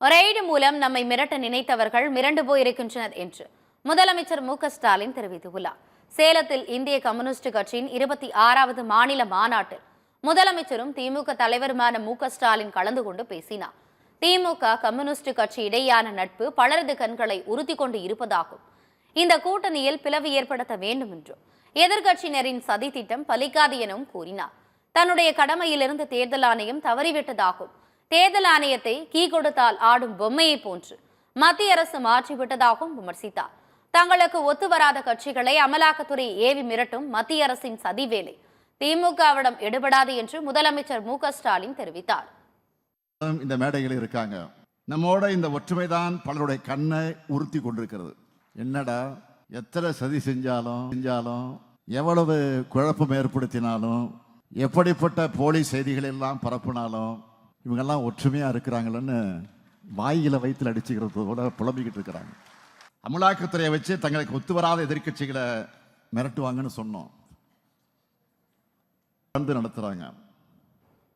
Raid மூலம் நம்மை மிரட்ட நினைத்தவர்கள் மிரண்டு போயிருக்கின்றனர் என்று முதலமைச்சர் மு.க.ஸ்டாலின் தெரிவித்துள்ளார். சேலத்தில் இந்திய கம்யூனிஸ்ட் கட்சியின் 26வது மாநில மாநாட்டில் முதலமைச்சரும் திமுக தலைவருமான மு.க.ஸ்டாலின் கலந்து கொண்டு பேசினார். திமுக கம்யூனிஸ்ட் கட்சி இடையேயான நட்பு பலரது கண்களை உறுத்தி கொண்டு இருப்பதாகும். இந்த கூட்டணியில் பிளவு ஏற்படுத்த வேண்டும் என்றும் எதிர்க்கட்சியினரின் சதி திட்டம் பலிக்காது எனவும் கூறினார். தன்னுடைய கடமையிலிருந்து தேர்தல் ஆணையம் தவறிவிட்டதாகும். தேர்தல் ஆணையத்தை கீ கொடுத்தால் ஆடும் பொம்மையை போன்று மத்திய அரசு மாற்றிவிட்டதாகவும் விமர்சித்தார். தங்களுக்கு ஒத்து வராத கட்சிகளை அமலாக்கத்துறை ஏவி மிரட்டும் மத்திய அரசின் சதி வேலை திமுகவிடம் எடுபடாது என்று முதலமைச்சர் மு.க.ஸ்டாலின் தெரிவித்தார். இந்த மேடைகள் இருக்காங்க, நம்மோட இந்த ஒற்றுமைதான் பலருடைய கண்ணை உறுத்தி கொண்டிருக்கிறது. என்னடா எத்தனை சதி செஞ்சாலும் எவ்வளவு குழப்பம் ஏற்படுத்தினாலும் எப்படிப்பட்ட போலி செய்திகள் எல்லாம் பரப்புனாலும் இவங்கெல்லாம் ஒற்றுமையா இருக்கிறாங்களன்னு வாயில வயிற்றுல அடிச்சுக்கிறதோட புலம்பிக்கிட்டு இருக்கிறாங்க. அமலாக்கத்துறையை வச்சு தங்களுக்கு ஒத்து வராத எதிர்க்கட்சிகளை மிரட்டுவாங்கன்னு சொன்னோம், வந்து நடத்துறாங்க.